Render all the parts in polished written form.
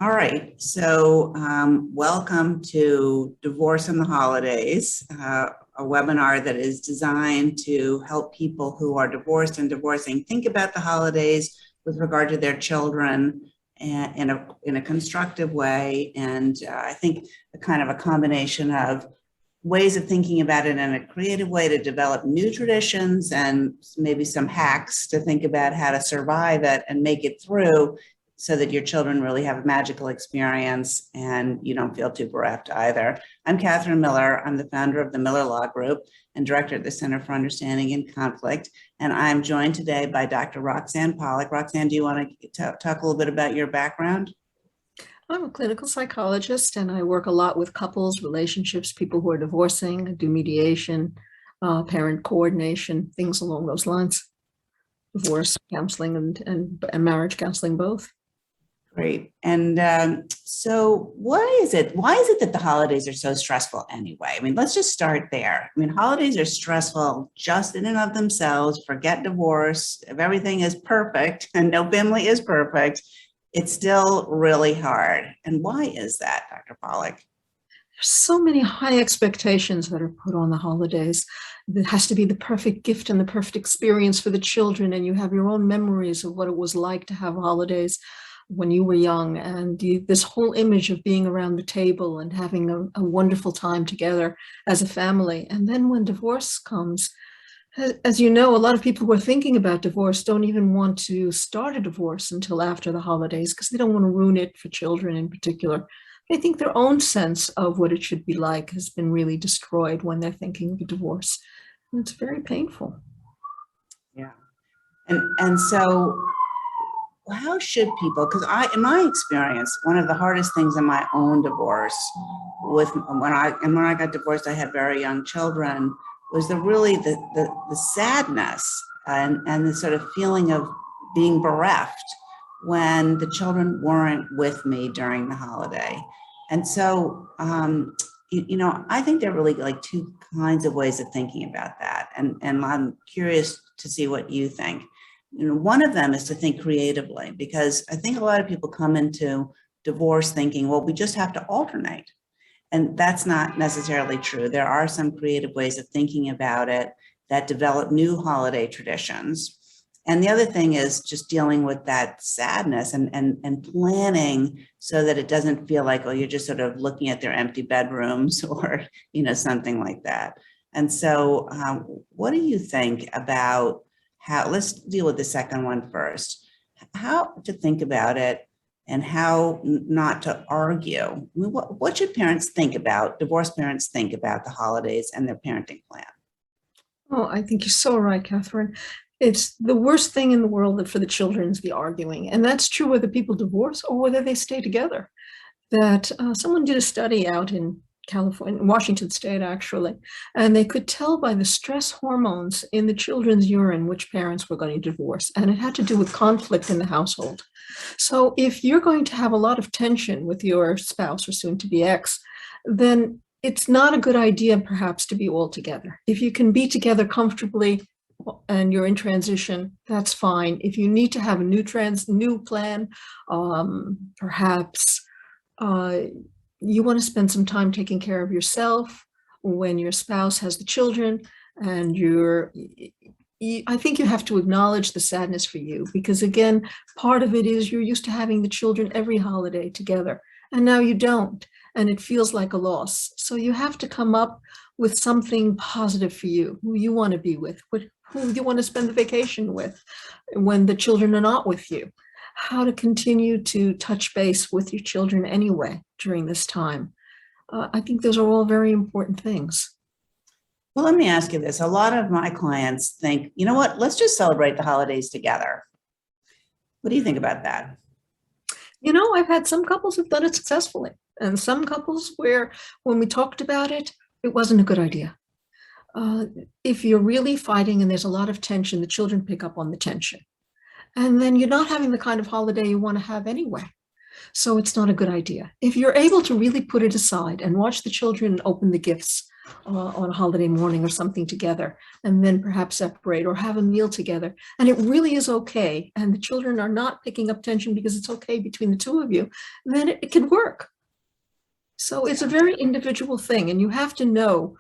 All right, so welcome to Divorce in the Holidays, a webinar that is designed to help people who are divorced and divorcing think about the holidays with regard to their children in a constructive way. And I think a kind of a combination of ways of thinking about it in a creative way to develop new traditions and maybe some hacks to think about how to survive it and make it through so that your children really have a magical experience and you don't feel too bereft either. I'm Katherine Miller. I'm the founder of the Miller Law Group and director at the Center for Understanding and Conflict. And I'm joined today by Dr. Roxane Polak. Roxane, do you want to talk a little bit about your background? I'm a clinical psychologist, and I work a lot with couples, relationships, people who are divorcing. I do mediation, parent coordination, things along those lines. Divorce counseling and marriage counseling, both. Great. And so why is it that the holidays are so stressful anyway? I mean, let's just start there. I mean, holidays are stressful just in and of themselves. Forget divorce. If everything is perfect and no family is perfect, it's still really hard. And why is that, Dr. Polak? There's so many high expectations that are put on the holidays. It has to be the perfect gift and the perfect experience for the children. And you have your own memories of what it was like to have holidays when you were young, and this whole image of being around the table and having a wonderful time together as a family. And then when divorce comes, as you know, a lot of people who are thinking about divorce don't even want to start a divorce until after the holidays because they don't want to ruin it for children in particular. They think their own sense of what it should be like has been really destroyed when they're thinking of a divorce. And it's very painful. Yeah. And so how should people, because in my experience, one of the hardest things in my own divorce when I got divorced, I had very young children, was the sadness and the sort of feeling of being bereft when the children weren't with me during the holiday. And so, I think there are really like two kinds of ways of thinking about that. And I'm curious to see what you think. One of them is to think creatively, because I think a lot of people come into divorce thinking, well, we just have to alternate. And that's not necessarily true. There are some creative ways of thinking about it that develop new holiday traditions. And the other thing is just dealing with that sadness and planning so that it doesn't feel like, oh, you're just sort of looking at their empty bedrooms or, something like that. And so what do you think about let's deal with the second one first, how to think about it and how not to argue. I mean, what should divorced parents think about the holidays and their parenting plan? Oh, I think you're so right, Catherine. It's the worst thing in the world for the children is the arguing. And that's true whether people divorce or whether they stay together. That someone did a study out in California, Washington State, actually, and they could tell by the stress hormones in the children's urine which parents were going to divorce, and it had to do with conflict in the household. So if you're going to have a lot of tension with your spouse or soon-to-be ex, then it's not a good idea, perhaps, to be all together. If you can be together comfortably and you're in transition, that's fine. If you need to have a new plan, perhaps you want to spend some time taking care of yourself when your spouse has the children, and I think you have to acknowledge the sadness for you, because again, part of it is you're used to having the children every holiday together, and now you don't, and it feels like a loss. So you have to come up with something positive for you, who you want to be with, who you want to spend the vacation with when the children are not with you. How to continue to touch base with your children anyway during this time. I think those are all very important things. Well, let me ask you this. A lot of my clients think, you know what, let's just celebrate the holidays together. What do you think about that? I've had some couples who've done it successfully, and some couples where when we talked about it, it wasn't a good idea. If you're really fighting and there's a lot of tension, the children pick up on the tension. And then you're not having the kind of holiday you want to have anyway. So it's not a good idea. If you're able to really put it aside and watch the children open the gifts, on a holiday morning or something together, and then perhaps separate or have a meal together. And it really is okay. And the children are not picking up tension because it's okay between the two of you, then it can work. So it's a very individual thing, and you have to know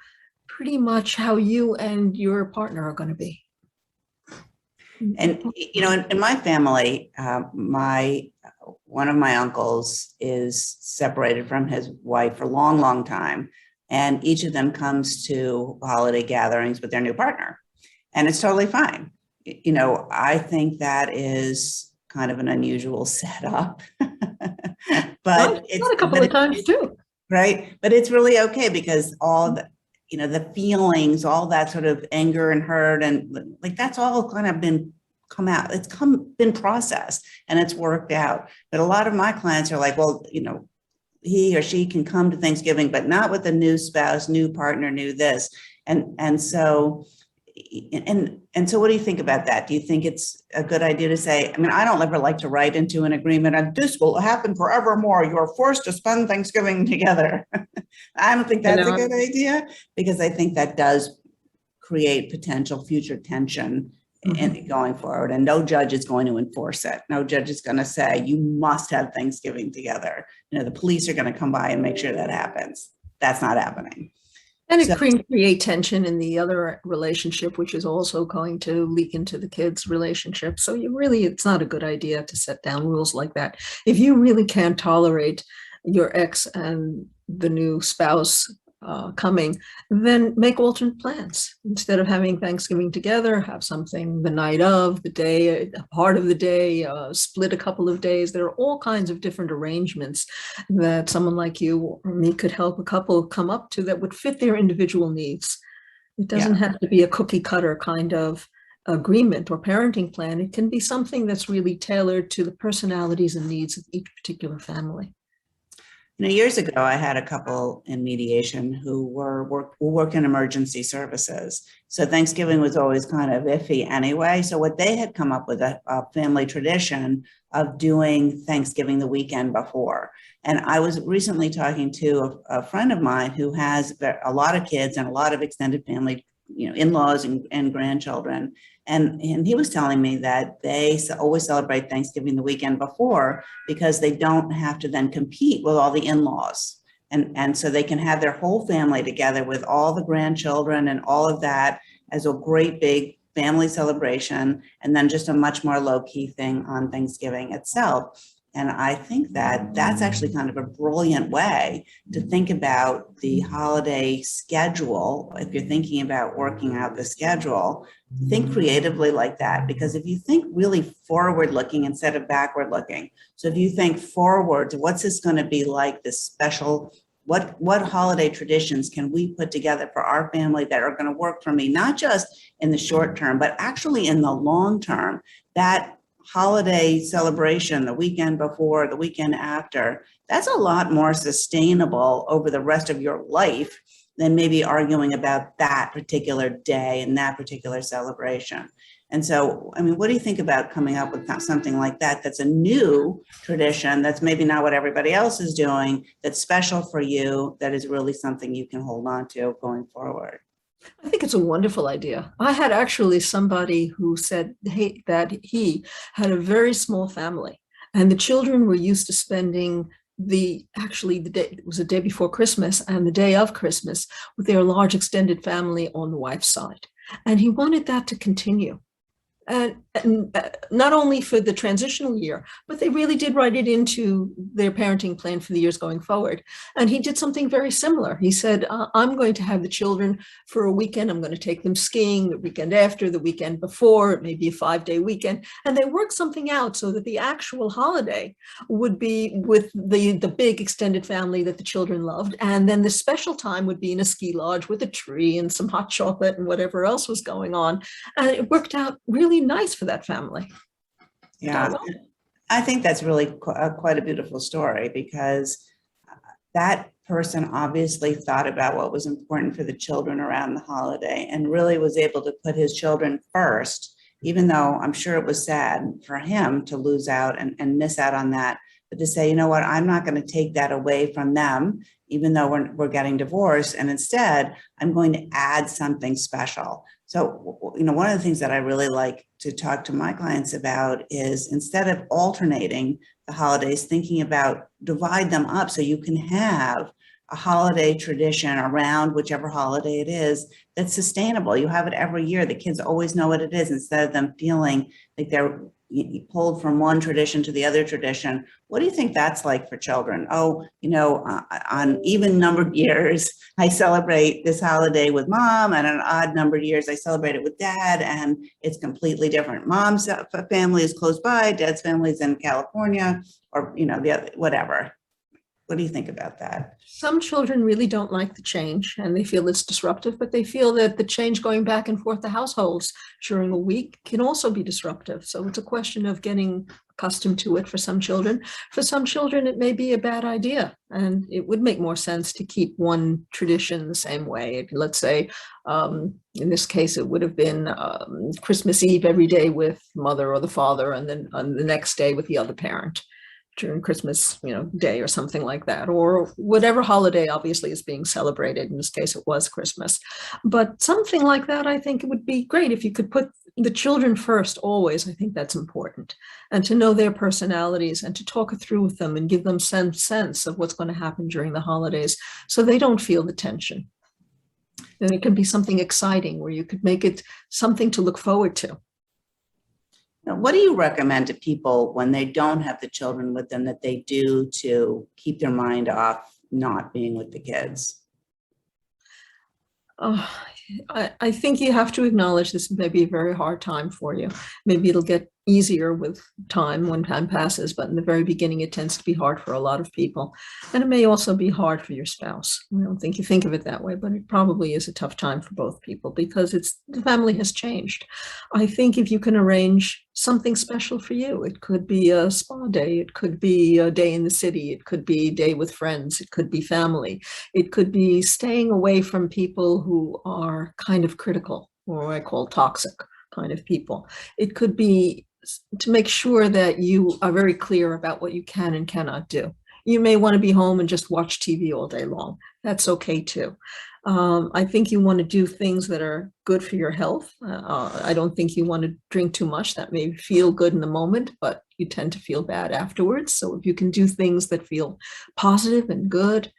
pretty much how you and your partner are going to be. And, you know, in my family, one of my uncles is separated from his wife for a long, long time. And each of them comes to holiday gatherings with their new partner. And it's totally fine. You know, I think that is kind of an unusual setup. But it's a couple of times too. Right. But it's really okay because all the, you know, the feelings, all that sort of anger and hurt and like that's all kind of been been processed and it's worked out. But a lot of my clients are like, well, you know, he or she can come to Thanksgiving, but not with a new spouse, new partner, new this. And so what do you think about that? Do you think it's a good idea to say, I mean, I don't ever like to write into an agreement and this will happen forevermore. You're forced to spend Thanksgiving together. I don't think that's a good idea because I think that does create potential future tension in going forward. And no judge is going to enforce it. No judge is going to say, you must have Thanksgiving together. You know, the police are going to come by and make sure that happens. That's not happening. And it can create tension in the other relationship, which is also going to leak into the kids' relationship. So it's not a good idea to set down rules like that. If you really can't tolerate your ex and the new spouse coming, then make alternate plans. Instead of having Thanksgiving together, have something the night of, the day, part of the day, split a couple of days. There are all kinds of different arrangements that someone like you or me could help a couple come up to that would fit their individual needs. It doesn't have to be a cookie cutter kind of agreement or parenting plan. It can be something that's really tailored to the personalities and needs of each particular family. You know, years ago, I had a couple in mediation who work in emergency services. So Thanksgiving was always kind of iffy anyway. So what they had come up with a family tradition of doing Thanksgiving the weekend before. And I was recently talking to a friend of mine who has a lot of kids and a lot of extended family, you know, in-laws and grandchildren. And he was telling me that they always celebrate Thanksgiving the weekend before because they don't have to then compete with all the in-laws. And so they can have their whole family together with all the grandchildren and all of that as a great big family celebration, and then just a much more low-key thing on Thanksgiving itself. And I think that that's actually kind of a brilliant way to think about the holiday schedule. If you're thinking about working out the schedule, think creatively like that, because if you think really forward looking instead of backward looking. So if you think forward to what's this going to be like, this special, what holiday traditions can we put together for our family that are going to work for me, not just in the short term, but actually in the long term. That holiday celebration, the weekend before, the weekend after, that's a lot more sustainable over the rest of your life than maybe arguing about that particular day and that particular celebration. And so, I mean, what do you think about coming up with something like that? That's a new tradition. That's maybe not what everybody else is doing. That's special for you. That is really something you can hold on to going forward. I think it's a wonderful idea. I had actually somebody who said that he had a very small family and the children were used to spending the day, it was the day before Christmas and the day of Christmas with their large extended family on the wife's side. And he wanted that to continue. And not only for the transitional year, but they really did write it into their parenting plan for the years going forward. And he did something very similar. He said, I'm going to have the children for a weekend. I'm going to take them skiing the weekend after, the weekend before, it may be a 5-day weekend. And they worked something out so that the actual holiday would be with the big extended family that the children loved. And then the special time would be in a ski lodge with a tree and some hot chocolate and whatever else was going on. And it worked out really nice for that family. Yeah, I think that's really quite a beautiful story because that person obviously thought about what was important for the children around the holiday and really was able to put his children first, even though I'm sure it was sad for him to lose out and miss out on that. but to say, you know what, I'm not going to take that away from them, even though we're getting divorced. And instead, I'm going to add something special. So, you know, one of the things that I really like to talk to my clients about is, instead of alternating the holidays, thinking about divide them up so you can have a holiday tradition around whichever holiday it is that's sustainable. You have it every year. The kids always know what it is, instead of them feeling like they're pulled from one tradition to the other tradition. What do you think that's like for children? Oh, you know, on even numbered years, I celebrate this holiday with mom, and on odd numbered years, I celebrate it with dad, and it's completely different. Mom's family is close by, dad's family is in California, or, you know, the other, whatever. What do you think about that? Some children really don't like the change and they feel it's disruptive, but they feel that the change going back and forth to households during a week can also be disruptive. So it's a question of getting accustomed to it for some children. For some children, it may be a bad idea, and it would make more sense to keep one tradition the same way. Let's say, in this case, it would have been Christmas Eve every day with mother or the father, and then on the next day with the other parent during Christmas, you know, day or something like that, or whatever holiday obviously is being celebrated. In this case, it was Christmas. But something like that, I think it would be great if you could put the children first always. I think that's important. And to know their personalities and to talk it through with them and give them some sense of what's going to happen during the holidays so they don't feel the tension. And it can be something exciting where you could make it something to look forward to. Now, what do you recommend to people when they don't have the children with them that they do to keep their mind off not being with the kids? I think you have to acknowledge this may be a very hard time for you. Maybe it'll get easier with time when time passes, but in the very beginning, it tends to be hard for a lot of people. And it may also be hard for your spouse. I don't think you think of it that way, but it probably is a tough time for both people because the family has changed. I think if you can arrange something special for you, it could be a spa day, it could be a day in the city, it could be a day with friends, it could be family, it could be staying away from people who are kind of critical, or what I call toxic kind of people. It could be to make sure that you are very clear about what you can and cannot do. You may want to be home and just watch TV all day long. That's okay too. I think you want to do things that are good for your health. I don't think you want to drink too much. That may feel good in the moment, but you tend to feel bad afterwards. So if you can do things that feel positive and good,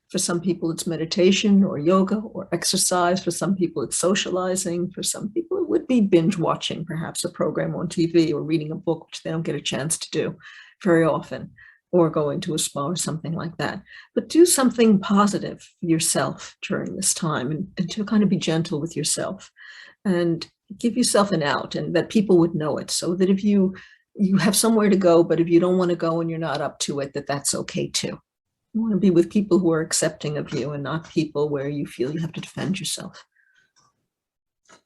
for some people it's meditation or yoga or exercise. For some people it's socializing. For some people it would be binge watching, perhaps a program on TV, or reading a book, which they don't get a chance to do very often, or going to a spa or something like that. But do something positive for yourself during this time, and to kind of be gentle with yourself and give yourself an out, and that people would know it, so that if you have somewhere to go, but if you don't want to go and you're not up to it, that's okay too. You want to be with people who are accepting of you and not people where you feel you have to defend yourself.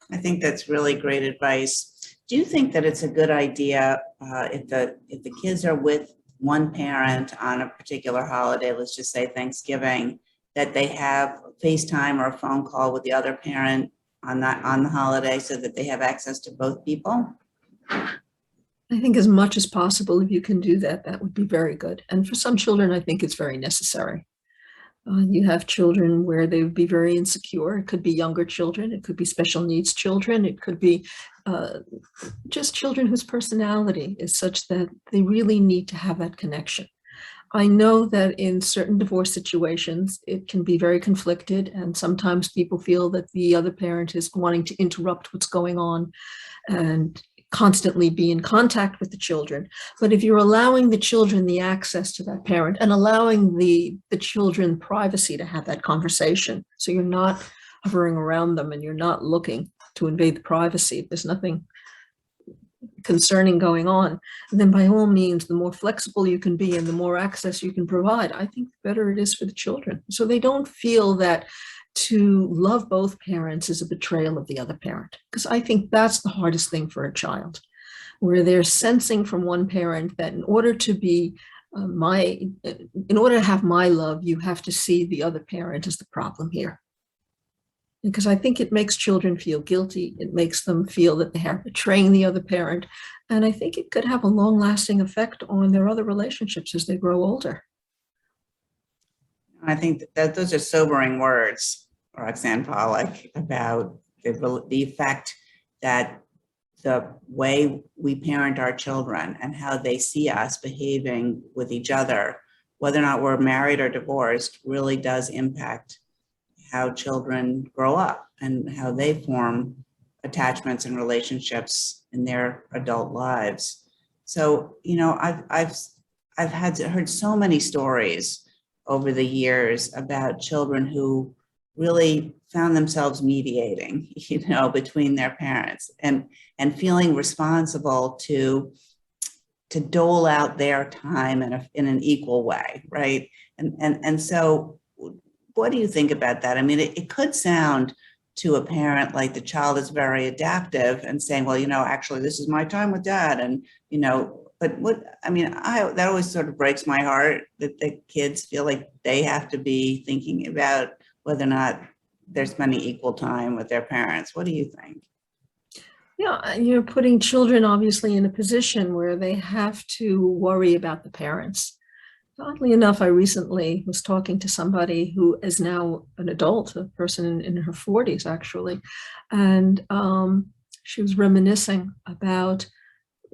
I think that's really great advice. Do you think that it's a good idea if the kids are with one parent on a particular holiday, let's just say Thanksgiving, that they have FaceTime or a phone call with the other parent on the holiday so that they have access to both people? I think as much as possible, if you can do that, that would be very good. And for some children, I think it's very necessary. You have children where they would be very insecure. It could be younger children. It could be special needs children. It could be just children whose personality is such that they really need to have that connection. I know that in certain divorce situations, it can be very conflicted, and sometimes people feel that the other parent is wanting to interrupt what's going on and constantly be in contact with the children. But if you're allowing the children the access to that parent and allowing the children privacy to have that conversation, so you're not hovering around them and you're not looking to invade the privacy, there's nothing concerning going on, then by all means, the more flexible you can be and the more access you can provide, I think the better it is for the children. So they don't feel that to love both parents is a betrayal of the other parent, because I think that's the hardest thing for a child, where they're sensing from one parent that in order to be in order to have my love, you have to see the other parent as the problem here. because I think it makes children feel guilty. It makes them feel that they are betraying the other parent. And I think it could have a long-lasting effect on their other relationships as they grow older. I think that those are sobering words, Roxane Polak, about the effect that the way we parent our children and how they see us behaving with each other, whether or not we're married or divorced, really does impact how children grow up and how they form attachments and relationships in their adult lives. So, you know, I've heard so many stories over the years about children who really found themselves mediating, you know, between their parents and feeling responsible to dole out their time in an equal way, right? And so what do you think about that? I mean, it could sound to a parent like the child is very adaptive and saying, well, you know, actually, this is my time with dad. And, you know, but that always sort of breaks my heart that the kids feel like they have to be thinking about whether or not they're spending equal time with their parents. What do you think? Yeah, you're putting children obviously in a position where they have to worry about the parents. Oddly enough, I recently was talking to somebody who is now an adult, a person in her 40s actually, and she was reminiscing about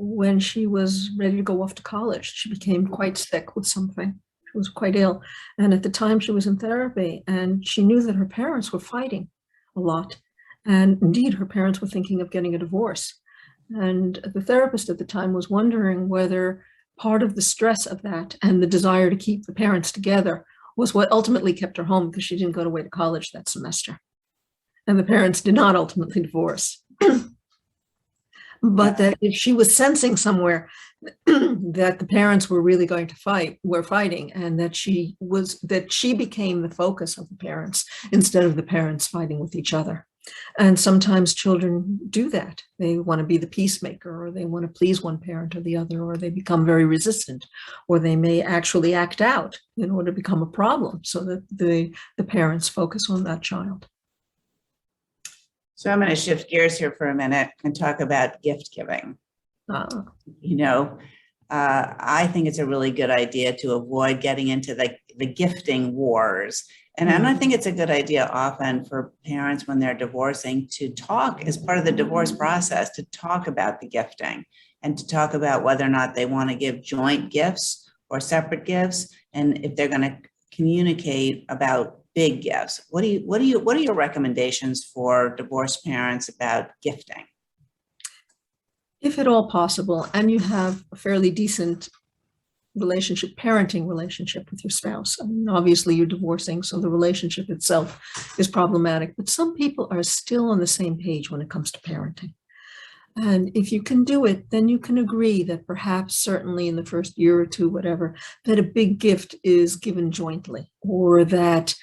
when she was ready to go off to college. She became quite sick with something. She was quite ill. And at the time she was in therapy, and she knew that her parents were fighting a lot. And indeed, her parents were thinking of getting a divorce. And the therapist at the time was wondering whether part of the stress of that and the desire to keep the parents together was what ultimately kept her home, because she didn't go away to college that semester. And the parents did not ultimately divorce. But that if she was sensing somewhere that the parents were really going to were fighting, and that she became the focus of the parents instead of the parents fighting with each other. And sometimes children do that. They want to be the peacemaker, or they want to please one parent or the other, or they become very resistant, or they may actually act out in order to become a problem so that the parents focus on that child. So I'm going to shift gears here for a minute and talk about gift giving. You know, I think it's a really good idea to avoid getting into the gifting wars. And I think it's a good idea often for parents when they're divorcing to talk as part of the divorce process, to talk about the gifting and to talk about whether or not they want to give joint gifts or separate gifts, and if they're going to communicate about big gifts. What are your recommendations for divorced parents about gifting? If at all possible, and you have a fairly decent parenting relationship with your spouse. I mean, obviously you're divorcing, so the relationship itself is problematic, but some people are still on the same page when it comes to parenting. And if you can do it, then you can agree that perhaps certainly in the first year or two, whatever, that a big gift is given jointly, or that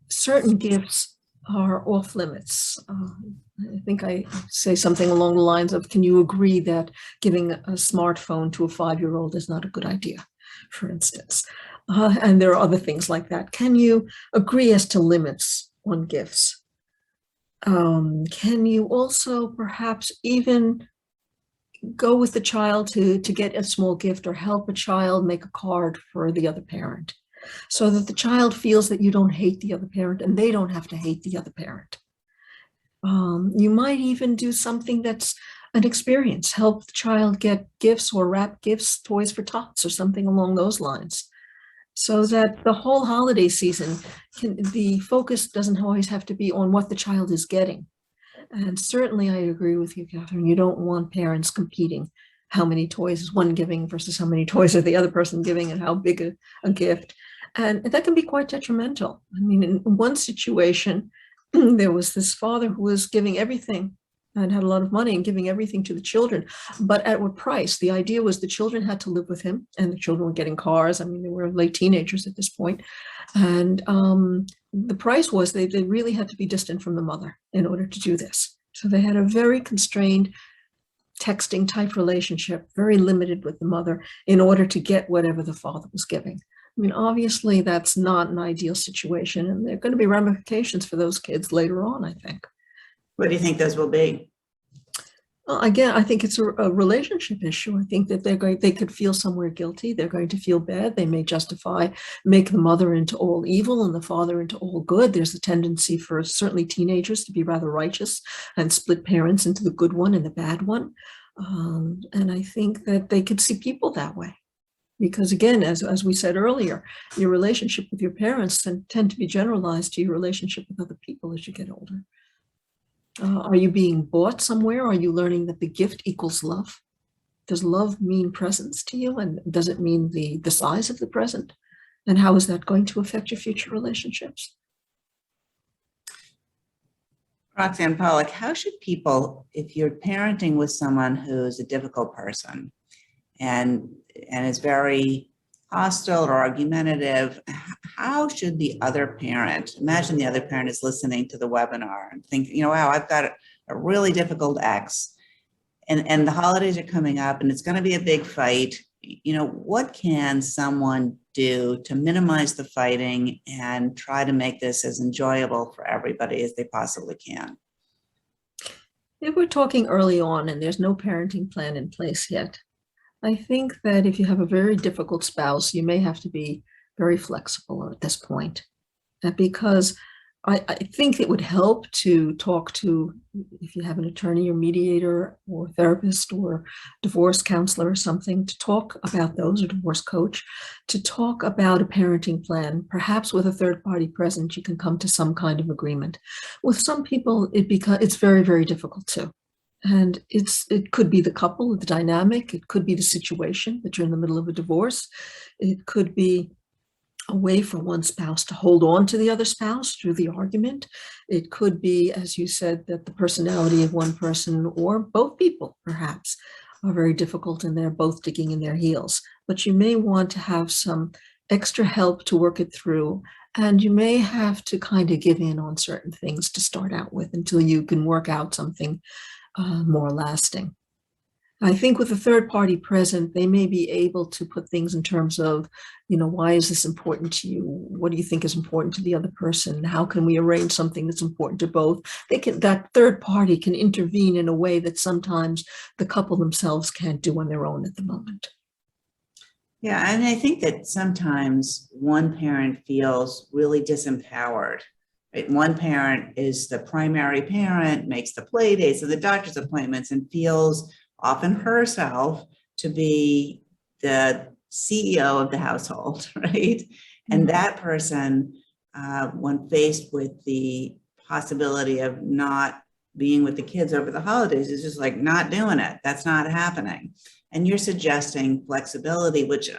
certain gifts are off limits. I think I say something along the lines of, can you agree that giving a smartphone to a 5-year-old is not a good idea, for instance? And there are other things like that. Can you agree as to limits on gifts? Can you also perhaps even go with the child to get a small gift, or help a child make a card for the other parent, so that the child feels that you don't hate the other parent and they don't have to hate the other parent? You might even do something that's an experience, help the child get gifts or wrap gifts, toys for tots or something along those lines, so that the whole holiday season, the focus doesn't always have to be on what the child is getting. And certainly I agree with you, Catherine, you don't want parents competing. How many toys is one giving versus how many toys are the other person giving, and how big a gift. And that can be quite detrimental. I mean, in one situation, there was this father who was giving everything and had a lot of money and giving everything to the children, but at what price? The idea was the children had to live with him, and the children were getting cars. I mean, they were late teenagers at this point. And the price was they really had to be distant from the mother in order to do this. So they had a very constrained texting type relationship, very limited with the mother, in order to get whatever the father was giving. I mean, obviously that's not an ideal situation, and there are going to be ramifications for those kids later on, I think. What do you think those will be? Well, again, I think it's a relationship issue. I think that they could feel somewhere guilty. They're going to feel bad. They may make the mother into all evil and the father into all good. There's a tendency for certainly teenagers to be rather righteous and split parents into the good one and the bad one. And I think that they could see people that way. Because again, as we said earlier, your relationship with your parents tend to be generalized to your relationship with other people as you get older. Are you being bought somewhere? Are you learning that the gift equals love? Does love mean presence to you? And does it mean the size of the present? And how is that going to affect your future relationships? Roxane Polak, how should people, if you're parenting with someone who's a difficult person and is very hostile or argumentative, how should the other parent, imagine the other parent is listening to the webinar and think, wow, I've got a really difficult ex and the holidays are coming up and it's going to be a big fight. What can someone do to minimize the fighting and try to make this as enjoyable for everybody as they possibly can? If we're talking early on and there's no parenting plan in place yet, I think that if you have a very difficult spouse, you may have to be very flexible at this point, because I think it would help to talk to, if you have an attorney or mediator or therapist or divorce counselor or something, to talk about those, or divorce coach, to talk about a parenting plan. Perhaps with a third party present, you can come to some kind of agreement. With some people, it's very, very difficult too. And it could be the couple, the dynamic, it could be the situation that you're in the middle of a divorce. It could be a way for one spouse to hold on to the other spouse through the argument. It could be, as you said, that the personality of one person or both people perhaps are very difficult and they're both digging in their heels. But you may want to have some extra help to work it through. And you may have to kind of give in on certain things to start out with until you can work out something more lasting. I think with a third party present, they may be able to put things in terms of, why is this important to you? What do you think is important to the other person? How can we arrange something that's important to both? That third party can intervene in a way that sometimes the couple themselves can't do on their own at the moment. Yeah, and I think that sometimes one parent feels really disempowered. Right? One parent is the primary parent, makes the play dates and the doctor's appointments, and feels often herself to be the CEO of the household, right? And that person, when faced with the possibility of not being with the kids over the holidays, is just like not doing it. That's not happening. And you're suggesting flexibility, which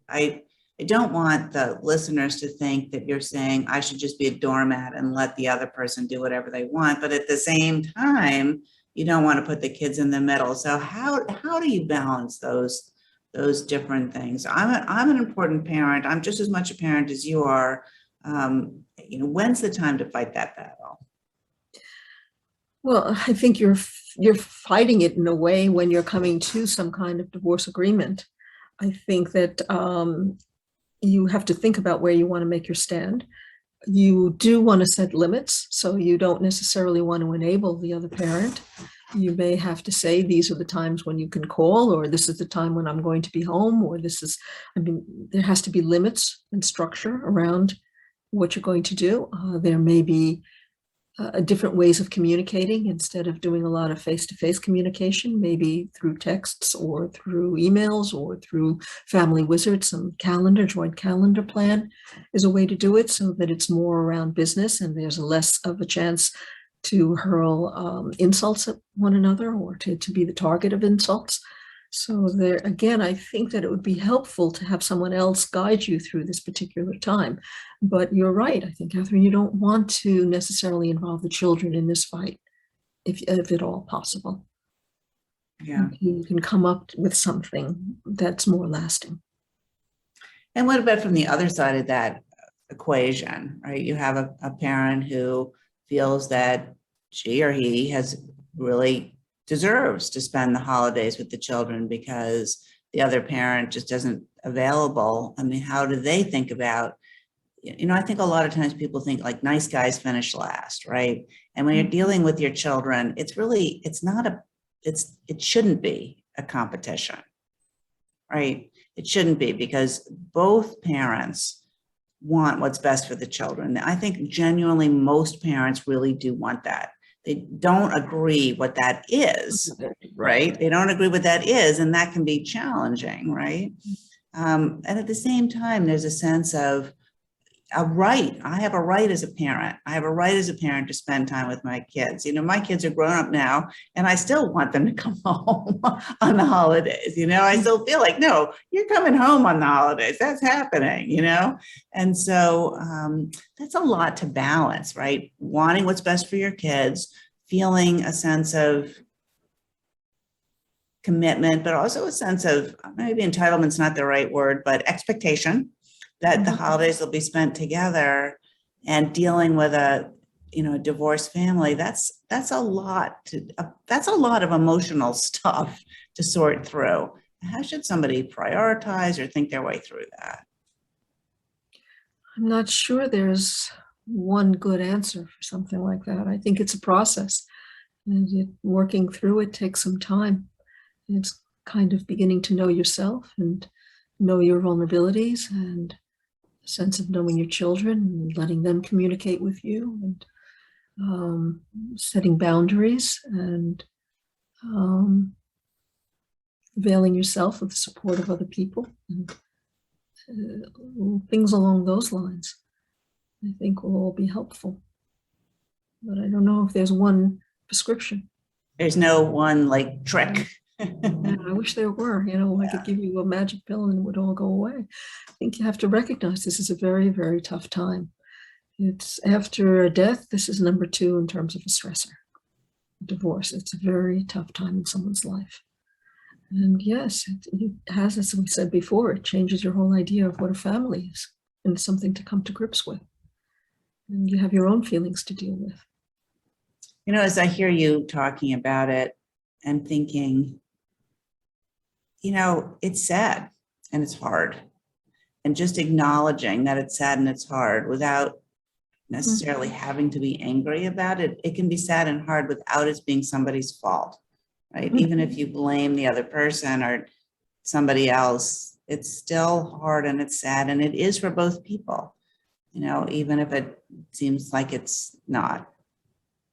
I don't want the listeners to think that you're saying I should just be a doormat and let the other person do whatever they want. But at the same time, you don't want to put the kids in the middle. So how do you balance those different things? I'm an important parent. I'm just as much a parent as you are. When's the time to fight that battle? Well, I think you're fighting it in a way when you're coming to some kind of divorce agreement. I think that you have to think about where you want to make your stand. You do want to set limits, so you don't necessarily want to enable the other parent. You may have to say, these are the times when you can call, or this is the time when I'm going to be home, or there has to be limits and structure around what you're going to do. There may be different ways of communicating. Instead of doing a lot of face-to-face communication, maybe through texts or through emails or through Family Wizard, some joint calendar plan is a way to do it, so that it's more around business and there's less of a chance to hurl insults at one another or to be the target of insults. So there, again, I think that it would be helpful to have someone else guide you through this particular time. But you're right. I think, Catherine, you don't want to necessarily involve the children in this fight, if at all possible. Yeah. You can come up with something that's more lasting. And what about from the other side of that equation, right? You have a parent who feels that she or he deserves to spend the holidays with the children because the other parent just doesn't available, I mean, how do they think about, I think a lot of times people think like nice guys finish last, right? And when you're dealing with your children, it shouldn't be a competition, right? It shouldn't be, because both parents want what's best for the children. I think genuinely most parents really do want that. They don't agree what that is, right? They don't agree what that is, and that can be challenging, right? And at the same time, there's a sense of a right. I have a right as a parent. I have a right as a parent to spend time with my kids. My kids are grown up now, and I still want them to come home on the holidays. I still feel like, no, you're coming home on the holidays. That's happening, And so that's a lot to balance, right? Wanting what's best for your kids, feeling a sense of commitment, but also a sense of, maybe entitlement's not the right word, but expectation that the holidays will be spent together, and dealing with a divorced family. That's a lot of emotional stuff to sort through. How should somebody prioritize or think their way through that? I'm not sure there's one good answer for something like that. I think it's a process, and working through it takes some time. It's kind of beginning to know yourself and know your vulnerabilities, and a sense of knowing your children and letting them communicate with you, and setting boundaries, and availing yourself of the support of other people, and things along those lines, I think will all be helpful. But I don't know if there's one prescription. There's no one like trick. I wish there were, I could give you a magic pill and it would all go away. I think you have to recognize this is a very, very tough time. It's after a death, this is number 2 in terms of a stressor. Divorce, it's a very tough time in someone's life. And yes, it has, as we said before, it changes your whole idea of what a family is, and it's something to come to grips with. And you have your own feelings to deal with. As I hear you talking about it, and thinking, it's sad and it's hard. And just acknowledging that it's sad and it's hard without necessarily having to be angry about it. It can be sad and hard without it being somebody's fault, right? Even if you blame the other person or somebody else, it's still hard and it's sad, and it is for both people, even if it seems like it's not,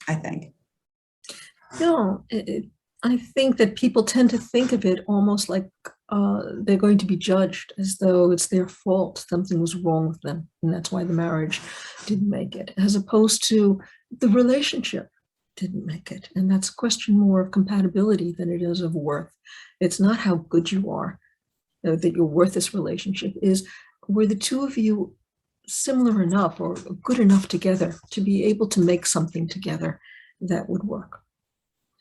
I think. No, I think that people tend to think of it almost like they're going to be judged, as though it's their fault, something was wrong with them, and that's why the marriage didn't make it, as opposed to the relationship didn't make it. And that's a question more of compatibility than it is of worth. It's not how good you are, that you're worth this relationship, is were the two of you similar enough or good enough together to be able to make something together that would work.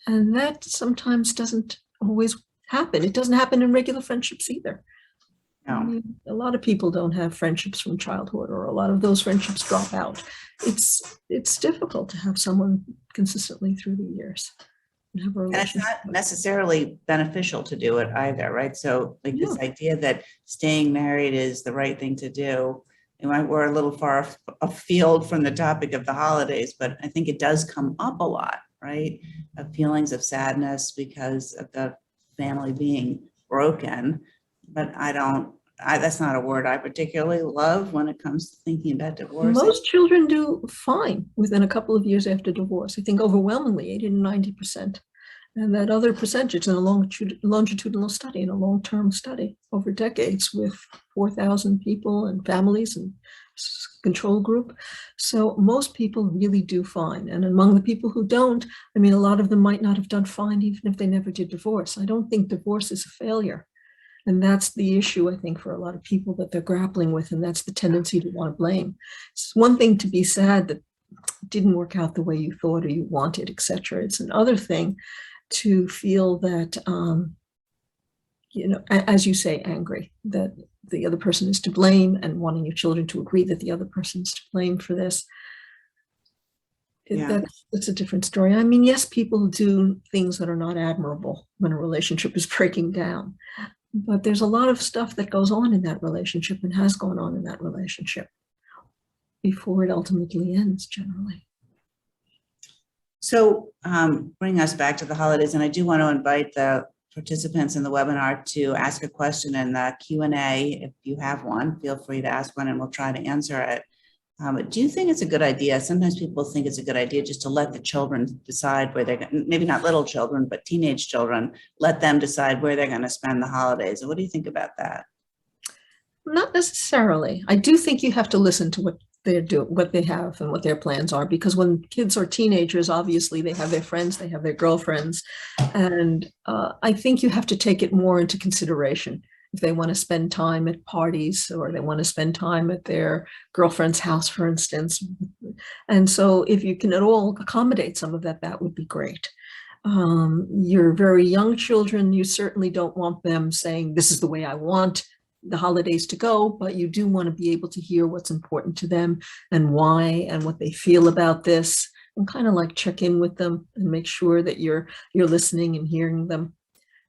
And that sometimes doesn't always happen. It doesn't happen in regular friendships either. No. I mean, a lot of people don't have friendships from childhood, or a lot of those friendships drop out. It's difficult to have someone consistently through the years and have a relationship. And it's not necessarily beneficial to do it either, right? So like this idea that staying married is the right thing to do. We're a little far afield from the topic of the holidays, but I think it does come up a lot, right? Of feelings of sadness because of the family being broken. But that's not a word I particularly love when it comes to thinking about divorce. Most children do fine within a couple of years after divorce. I think overwhelmingly 80 to 90%. And that other percentage in a longitudinal study, in a long-term study over decades with 4,000 people and families and control group. So most people really do fine. And among the people who don't, I mean, a lot of them might not have done fine even if they never did divorce. I don't think divorce is a failure. And that's the issue, I think, for a lot of people that they're grappling with. And that's the tendency to want to blame. It's one thing to be sad that it didn't work out the way you thought or you wanted, etc. It's another thing to feel that, as you say, angry, that the other person is to blame, and wanting your children to agree that the other person is to blame for this. That's a different story. I mean, yes, people do things that are not admirable when a relationship is breaking down, But there's a lot of stuff that goes on in that relationship and has gone on in that relationship before it ultimately ends, generally. So bring us back to the holidays, and I do want to invite the participants in the webinar to ask a question in the Q&A. If you have one, feel free to ask one and we'll try to answer it. Do you think it's a good idea? Sometimes people think it's a good idea just to let the children decide where they're going, maybe not little children, but teenage children, let them decide where they're going to spend the holidays. What do you think about that? Not necessarily. I do think you have to listen to what they're doing, what they have and what their plans are, because when kids are teenagers, obviously they have their friends, they have their girlfriends. And I think you have to take it more into consideration. If they want to spend time at parties or they want to spend time at their girlfriend's house, for instance. And so if you can at all accommodate some of that, that would be great. Your very young children, you certainly don't want them saying, this is the way I want the holidays to go, but you do want to be able to hear what's important to them and why and what they feel about this, and kind of like check in with them and make sure that you're listening and hearing them.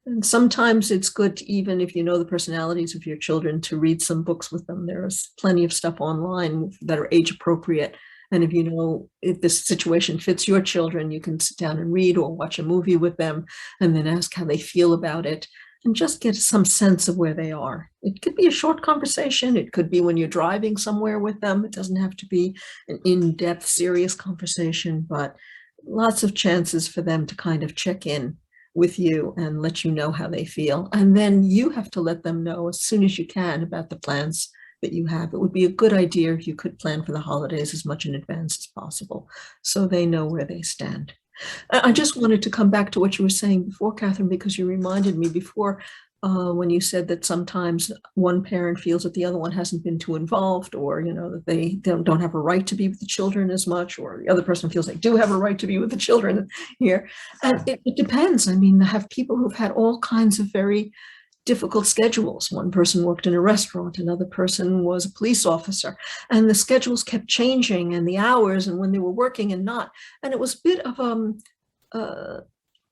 And sometimes it's good to, even if you know the personalities of your children, to read some books with them. There's plenty of stuff online that are age appropriate. And if you know if this situation fits your children, you can sit down and read or watch a movie with them and then ask how they feel about it and just get some sense of where they are. It could be a short conversation. It could be when you're driving somewhere with them. It doesn't have to be an in-depth, serious conversation, but lots of chances for them to kind of check in with you and let you know how they feel. And then you have to let them know as soon as you can about the plans that you have. It would be a good idea if you could plan for the holidays as much in advance as possible so they know where they stand. I just wanted to come back to what you were saying before, Catherine, because you reminded me before when you said that sometimes one parent feels that the other one hasn't been too involved, or that they don't have a right to be with the children as much, or the other person feels they do have a right to be with the children here. And it depends. I mean, I have people who've had all kinds of very difficult schedules. One person worked in a restaurant, another person was a police officer, and the schedules kept changing and the hours and when they were working and not. And it was a bit of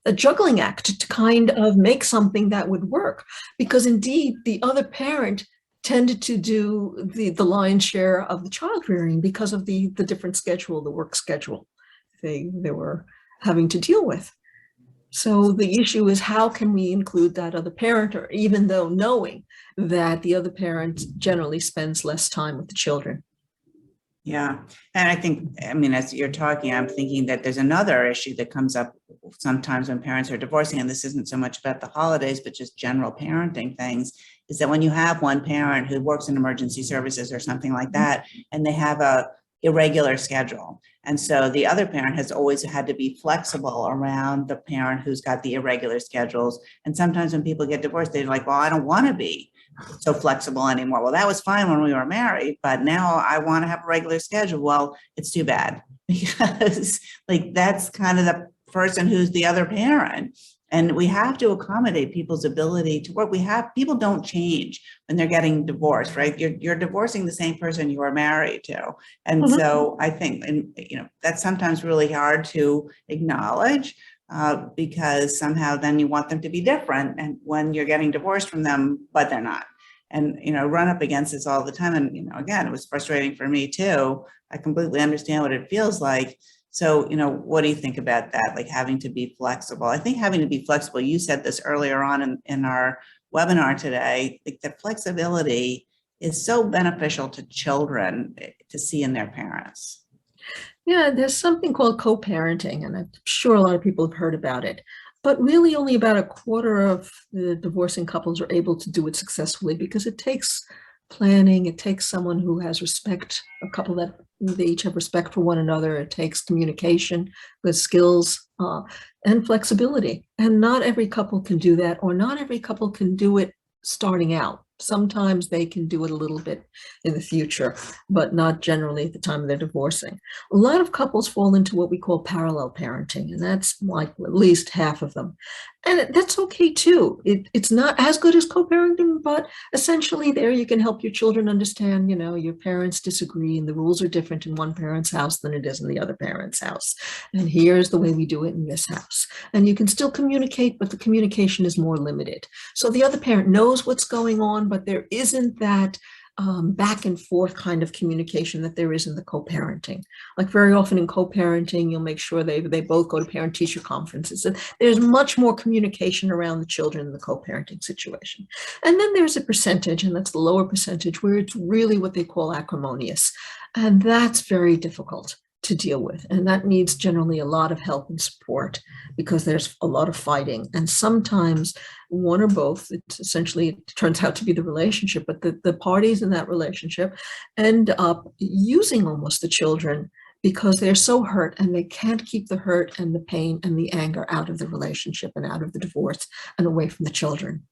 a juggling act to kind of make something that would work, because indeed the other parent tended to do the lion's share of the child rearing because of the different schedule, the work schedule they were having to deal with. So the issue is, how can we include that other parent, or even though knowing that the other parent generally spends less time with the children? Yeah. And I think, as you're talking, I'm thinking that there's another issue that comes up sometimes when parents are divorcing, and this isn't so much about the holidays, but just general parenting things, is that when you have one parent who works in emergency services or something like that, and they have a irregular schedule. And so the other parent has always had to be flexible around the parent who's got the irregular schedules. And sometimes when people get divorced, they're like, well, I don't want to be so flexible anymore. Well, that was fine when we were married, but now I want to have a regular schedule. Well, it's too bad, because that's kind of the person who's the other parent. And we have to accommodate people's ability to work. People don't change when they're getting divorced, right? You're divorcing the same person you were married to. And so I think, that's sometimes really hard to acknowledge because somehow then you want them to be different. And when you're getting divorced from them, but they're not. And, run up against this all the time. And, again, it was frustrating for me too. I completely understand what it feels like. So, what do you think about that? Like having to be flexible? I think having to be flexible, you said this earlier on in our webinar today, like the flexibility is so beneficial to children to see in their parents. Yeah, there's something called co-parenting, and I'm sure a lot of people have heard about it. But really only about a quarter of the divorcing couples are able to do it successfully, because it takes planning, it takes someone who has respect, a couple that they each have respect for one another. It takes communication, good skills, and flexibility. And not every couple can do that, or not every couple can do it starting out. Sometimes they can do it a little bit in the future, but not generally at the time they're divorcing. A lot of couples fall into what we call parallel parenting, and that's like at least half of them. And that's okay too. It's not as good as co-parenting, but essentially there you can help your children understand, your parents disagree and the rules are different in one parent's house than it is in the other parent's house. And here's the way we do it in this house. And you can still communicate, but the communication is more limited. So the other parent knows what's going on, but there isn't that back and forth kind of communication that there is in the co-parenting. Like very often in co-parenting, you'll make sure they both go to parent-teacher conferences. And there's much more communication around the children in the co-parenting situation. And then there's a percentage, and that's the lower percentage, where it's really what they call acrimonious. And that's very difficult to deal with. And that needs generally a lot of help and support because there's a lot of fighting. And sometimes one or both, it turns out to be the relationship, but the parties in that relationship end up using almost the children because they're so hurt and they can't keep the hurt and the pain and the anger out of the relationship and out of the divorce and away from the children.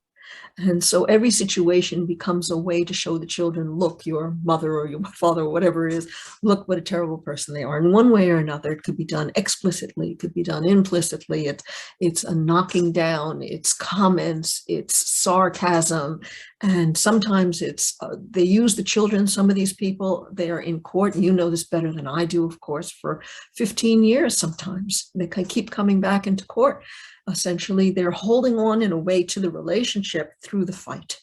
And so every situation becomes a way to show the children, look, your mother or your father or whatever it is, look what a terrible person they are. In one way or another, it could be done explicitly, it could be done implicitly. It's a knocking down, it's comments, it's sarcasm. And sometimes they use the children. Some of these people, they are in court. You know this better than I do, of course, for 15 years sometimes. They keep coming back into court. Essentially, they're holding on in a way to the relationship through the fight.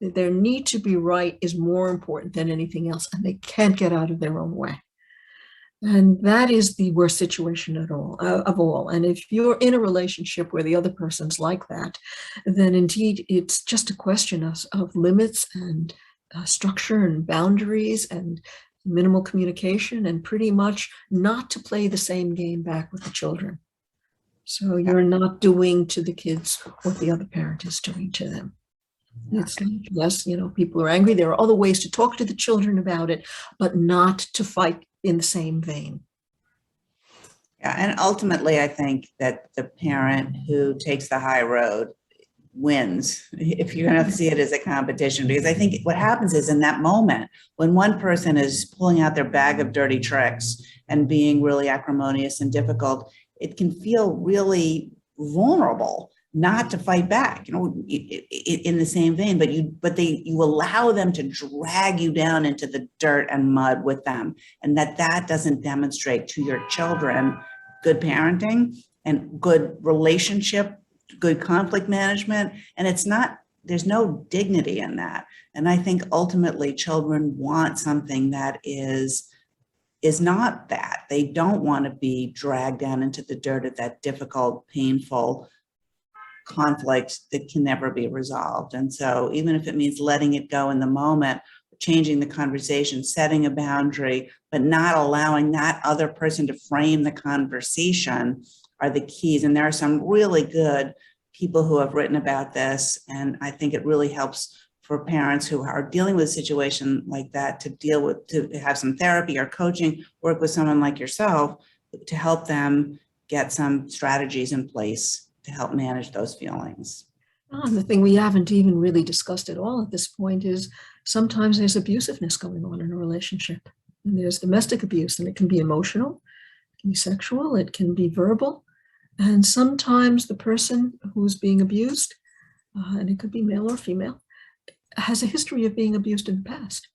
Their need to be right is more important than anything else, and they can't get out of their own way. And that is the worst situation of all. And if you're in a relationship where the other person's like that, then indeed it's just a question of limits and structure and boundaries and minimal communication, and pretty much not to play the same game back with the children. So you're not doing to the kids what the other parent is doing to them. It's like, yes, people are angry. There are other ways to talk to the children about it, but not to fight in the same vein. Yeah, and ultimately, I think that the parent who takes the high road wins, if you're going to see it as a competition, because I think what happens is in that moment, when one person is pulling out their bag of dirty tricks and being really acrimonious and difficult, it can feel really vulnerable not to fight back, in the same vein, but you allow them to drag you down into the dirt and mud with them. And that doesn't demonstrate to your children good parenting and good relationship, good conflict management. And there's no dignity in that. And I think ultimately children want something that is not that. They don't want to be dragged down into the dirt of that difficult, painful conflict that can never be resolved. And so even if it means letting it go in the moment, changing the conversation, setting a boundary, but not allowing that other person to frame the conversation are the keys. And there are some really good people who have written about this. And I think it really helps for parents who are dealing with a situation like that to have some therapy or coaching, work with someone like yourself to help them get some strategies in place to help manage those feelings. And the thing we haven't even really discussed at all at this point is sometimes there's abusiveness going on in a relationship. And there's domestic abuse, and it can be emotional, it can be sexual, it can be verbal. And sometimes the person who's being abused, and it could be male or female, has a history of being abused in the past.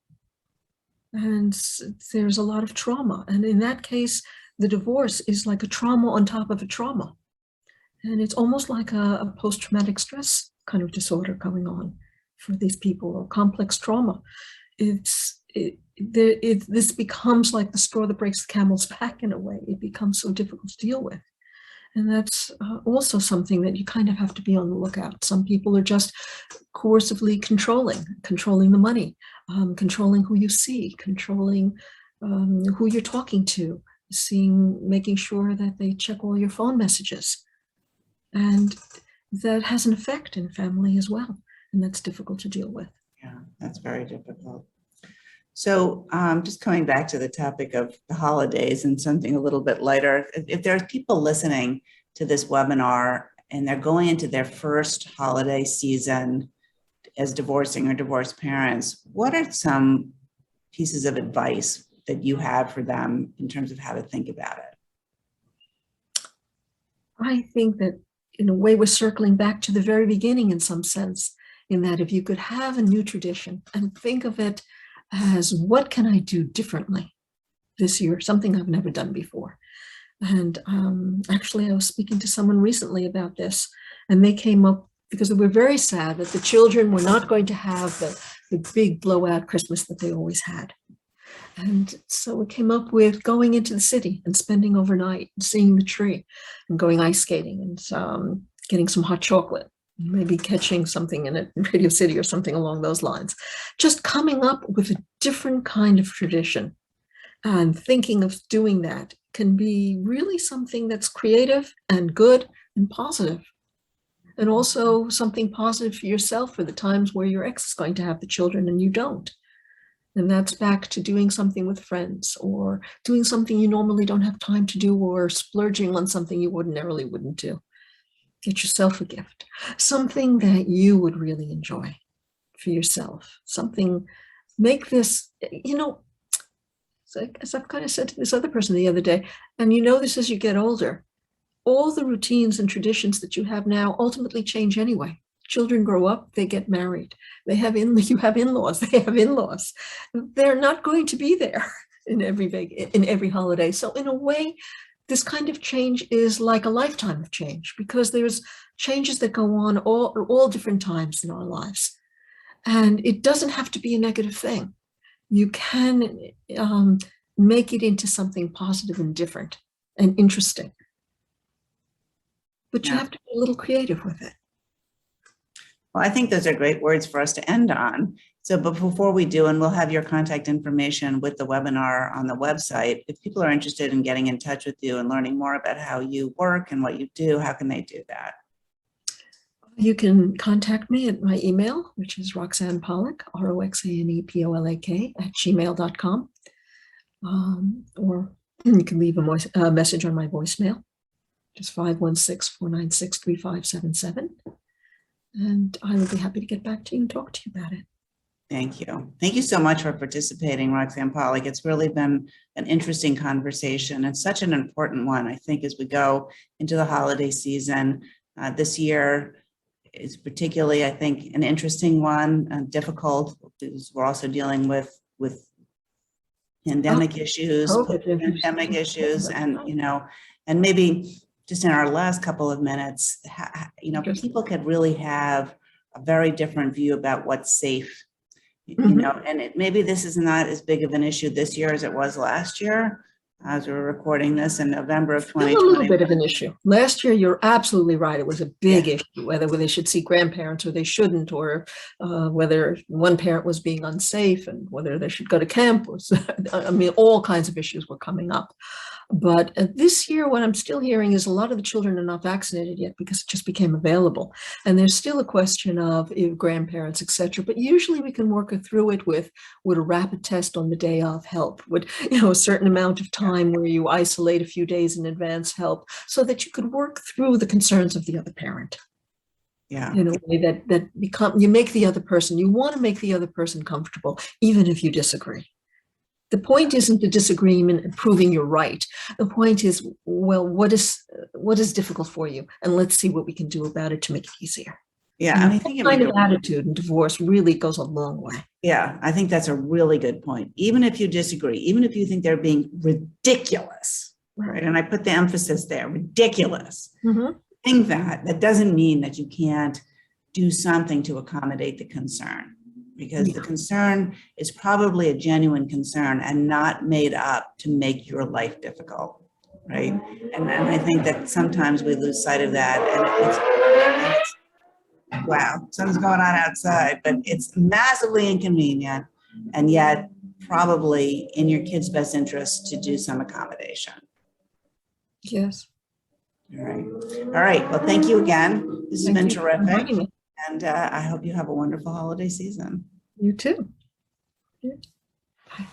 And there's a lot of trauma. And in that case, the divorce is like a trauma on top of a trauma. And it's almost like a post-traumatic stress kind of disorder going on for these people, or complex trauma. This becomes like the straw that breaks the camel's back in a way. It becomes so difficult to deal with. And that's also something that you kind of have to be on the lookout. Some people are just coercively controlling the money, controlling who you see, controlling who you're talking to, making sure that they check all your phone messages. And that has an effect in family as well. And that's difficult to deal with. Yeah, that's very difficult. So just coming back to the topic of the holidays and something a little bit lighter, if there are people listening to this webinar and they're going into their first holiday season, as divorcing or divorced parents, what are some pieces of advice that you have for them in terms of how to think about it? I think that in a way we're circling back to the very beginning in some sense, in that if you could have a new tradition and think of it as what can I do differently this year, something I've never done before. And actually I was speaking to someone recently about this, and they came up because they were very sad that the children were not going to have the big blowout Christmas that they always had. And so we came up with going into the city and spending overnight and seeing the tree and going ice skating and getting some hot chocolate, maybe catching something in a Radio City or something along those lines. Just coming up with a different kind of tradition and thinking of doing that can be really something that's creative and good and positive. And also something positive for yourself for the times where your ex is going to have the children and you don't. And that's back to doing something with friends or doing something you normally don't have time to do, or splurging on something you ordinarily wouldn't do. Get yourself a gift, something that you would really enjoy for yourself, something, make this, you know, as I've kind of said to this other person the other day, and you know this as you get older, all the routines and traditions that you have now ultimately change anyway. Children grow up, they get married, you have in-laws, they have in-laws. They're not going to be there in every holiday. So in a way, this kind of change is like a lifetime of change, because there's changes that go on all different times in our lives. And it doesn't have to be a negative thing. You can make it into something positive and different and interesting. But you have to be a little creative with it. Well, I think those are great words for us to end on. So, but before we do, and we'll have your contact information with the webinar on the website, if people are interested in getting in touch with you and learning more about how you work and what you do, how can they do that? You can contact me at my email, which is Roxane Polak, ROXANEPOLAK @gmail.com. Or you can leave a message on my voicemail, just 516-496-3577. And I will be happy to get back to you and talk to you about it. Thank you. Thank you so much for participating, Roxane Polak. It's really been an interesting conversation and such an important one, I think, as we go into the holiday season. This year is particularly, I think, an interesting one and difficult, because we're also dealing with pandemic issues, pandemic issues, and, you know, and maybe just in our last couple of minutes, you know, people could really have a very different view about what's safe, you know, and maybe this is not as big of an issue this year as it was last year, as we were recording this in November of 2020. A little bit of an issue. Last year, you're absolutely right. It was a big issue, whether they should see grandparents or they shouldn't, or whether one parent was being unsafe and whether they should go to camp. I mean, all kinds of issues were coming up. But this year, what I'm still hearing is a lot of the children are not vaccinated yet because it just became available. And there's still a question of grandparents, etc. But usually we can work through it with would a rapid test on the day of help? Would, you know, a certain amount of time where you isolate a few days in advance help, so that you could work through the concerns of the other parent. Yeah. In a way that you make the other person, you want to make the other person comfortable, even if you disagree. The point isn't the disagreement and proving you're right. The point is, well, what is difficult for you? And let's see what we can do about it to make it easier. Yeah, and I think that kind of attitude in divorce really goes a long way. Yeah, I think that's a really good point. Even if you disagree, even if you think they're being ridiculous, right? And I put the emphasis there, ridiculous. Think that doesn't mean that you can't do something to accommodate the concern, because the concern is probably a genuine concern and not made up to make your life difficult, right? And I think that sometimes we lose sight of that, and it's wow, something's going on outside, but it's massively inconvenient, and yet probably in your kid's best interest to do some accommodation. Yes. All right. Well, thank you again. This has been terrific. And I hope you have a wonderful holiday season. You too. Yeah. Bye.